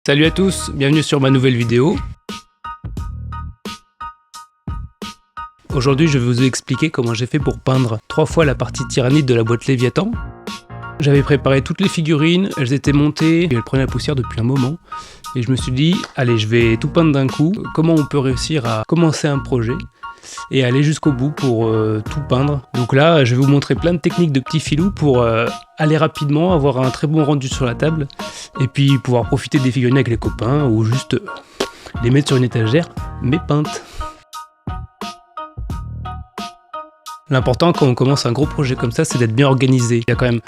Salut à tous, bienvenue sur ma nouvelle vidéo. Aujourd'hui je vais vous expliquer comment j'ai fait pour peindre 3 fois la partie tyrannide de la boîte Léviathan. J'avais préparé toutes les figurines, elles étaient montées, et elles prenaient la poussière depuis un moment. Et je me suis dit, allez je vais tout peindre d'un coup, comment on peut réussir à commencer un projet et aller jusqu'au bout pour tout peindre. Donc là je vais vous montrer plein de techniques de petits filous pour aller rapidement, avoir un très bon rendu sur la table et puis pouvoir profiter des figurines avec les copains ou juste les mettre sur une étagère mais peintes. L'important quand on commence un gros projet comme ça, c'est d'être bien organisé. Il y a quand même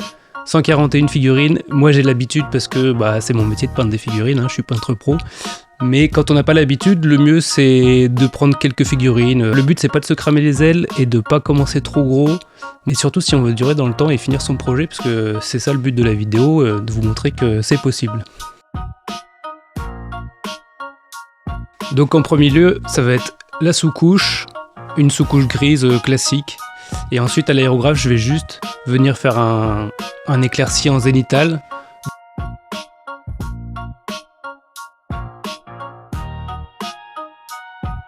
141 figurines, moi j'ai l'habitude parce que c'est mon métier de peindre des figurines, je suis peintre pro. Mais quand on n'a pas l'habitude, le mieux c'est de prendre quelques figurines. Le but c'est pas de se cramer les ailes et de pas commencer trop gros, mais surtout si on veut durer dans le temps et finir son projet, parce que c'est ça le but de la vidéo, de vous montrer que c'est possible. Donc en premier lieu, ça va être la sous-couche, une sous-couche grise classique, et ensuite à l'aérographe je vais juste venir faire un éclairci en zénithal.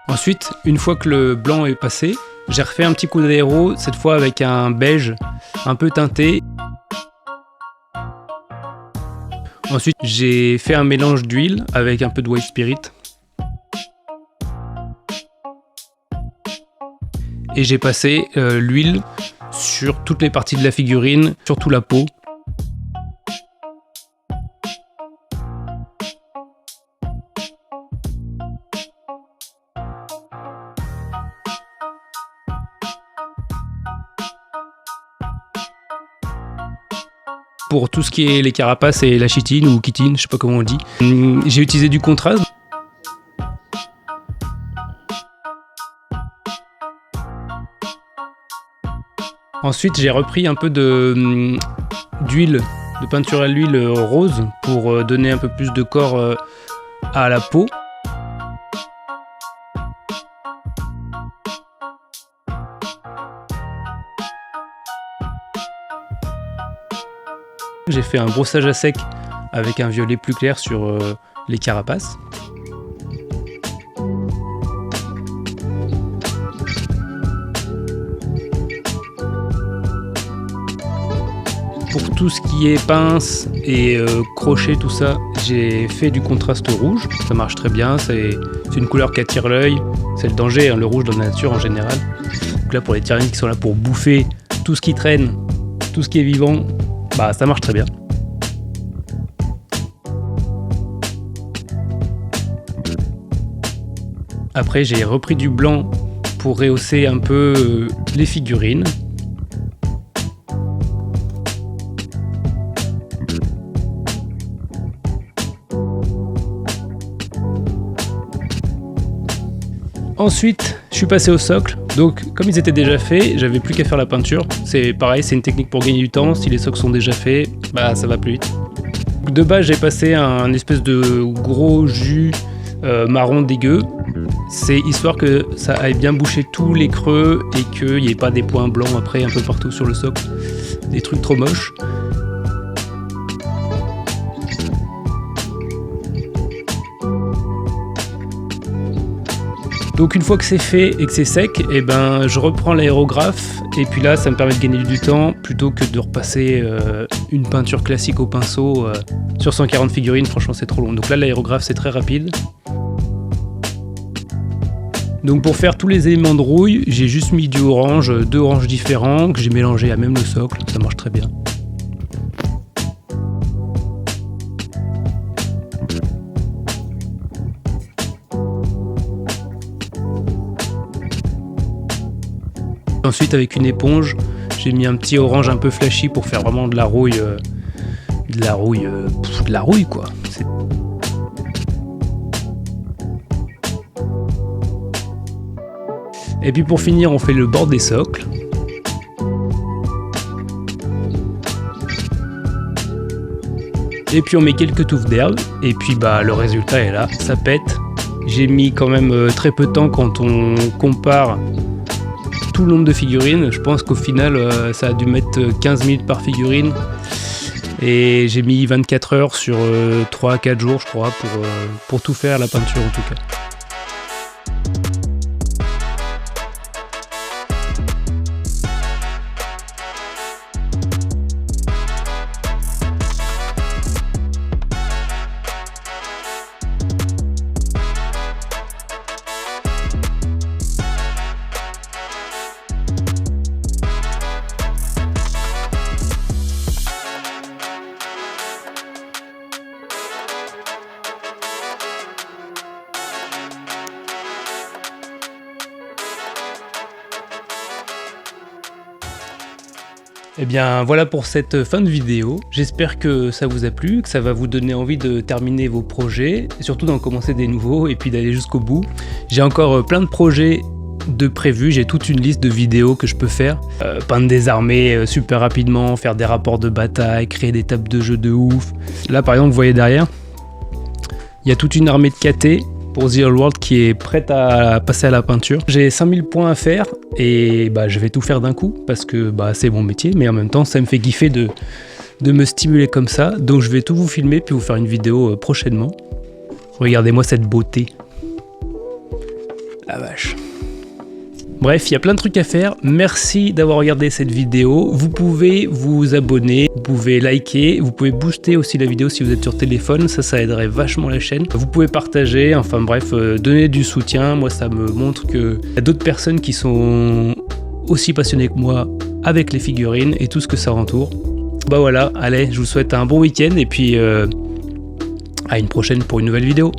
Ensuite, une fois que le blanc est passé, j'ai refait un petit coup d'aéro, cette fois avec un beige un peu teinté. Ensuite, j'ai fait un mélange d'huile avec un peu de white spirit. Et j'ai passé l'huile sur toutes les parties de la figurine, surtout la peau. Pour tout ce qui est les carapaces et la chitine ou chitine, je sais pas comment on dit, j'ai utilisé du contraste. Ensuite, j'ai repris un peu d'huile, de peinture à l'huile rose pour donner un peu plus de corps à la peau. J'ai fait un brossage à sec avec un violet plus clair sur les carapaces. Pour tout ce qui est pince et crochet, tout ça, j'ai fait du contraste rouge. Ça marche très bien, c'est une couleur qui attire l'œil. C'est le danger, le rouge dans la nature en général. Donc là, pour les tyrannides qui sont là pour bouffer tout ce qui traîne, tout ce qui est vivant, ça marche très bien. Après, j'ai repris du blanc pour rehausser un peu les figurines. Ensuite, je suis passé au socle. Donc, comme ils étaient déjà faits, j'avais plus qu'à faire la peinture. C'est pareil, c'est une technique pour gagner du temps. Si les socles sont déjà faits, ça va plus vite. De base, j'ai passé un espèce de gros jus marron dégueu. C'est histoire que ça aille bien boucher tous les creux et qu'il n'y ait pas des points blancs après un peu partout sur le socle. Des trucs trop moches. Donc une fois que c'est fait et que c'est sec, je reprends l'aérographe et puis là ça me permet de gagner du temps plutôt que de repasser une peinture classique au pinceau sur 140 figurines, franchement c'est trop long. Donc là l'aérographe c'est très rapide. Donc pour faire tous les éléments de rouille, j'ai juste mis du orange, 2 oranges différents que j'ai mélangé à même le socle, ça marche très bien. Ensuite avec une éponge, j'ai mis un petit orange un peu flashy pour faire vraiment de la rouille quoi. Et puis pour finir, on fait le bord des socles. Et puis on met quelques touffes d'herbe. Et puis le résultat est là, ça pète. J'ai mis quand même très peu de temps quand on compare tout le nombre de figurines. Je pense qu'au final, ça a dû mettre 15 minutes par figurine. Et j'ai mis 24 heures sur 3 à 4 jours, je crois, pour tout faire, la peinture en tout cas. Et bien voilà pour cette fin de vidéo, j'espère que ça vous a plu, que ça va vous donner envie de terminer vos projets, et surtout d'en commencer des nouveaux et puis d'aller jusqu'au bout. J'ai encore plein de projets de prévus, j'ai toute une liste de vidéos que je peux faire. Peindre des armées super rapidement, faire des rapports de bataille, créer des tables de jeu de ouf. Là par exemple vous voyez derrière, il y a toute une armée de KT pour The Old World qui est prête à passer à la peinture. J'ai 5000 points à faire et je vais tout faire d'un coup parce que c'est mon métier, mais en même temps ça me fait kiffer de me stimuler comme ça. Donc je vais tout vous filmer puis vous faire une vidéo prochainement. Regardez-moi cette beauté. La vache. Bref, il y a plein de trucs à faire. Merci d'avoir regardé cette vidéo. Vous pouvez vous abonner, vous pouvez liker, vous pouvez booster aussi la vidéo si vous êtes sur téléphone. Ça aiderait vachement la chaîne. Vous pouvez partager, enfin bref, donner du soutien. Moi, ça me montre qu'il y a d'autres personnes qui sont aussi passionnées que moi avec les figurines et tout ce que ça entoure. Voilà, allez, je vous souhaite un bon week-end et puis à une prochaine pour une nouvelle vidéo.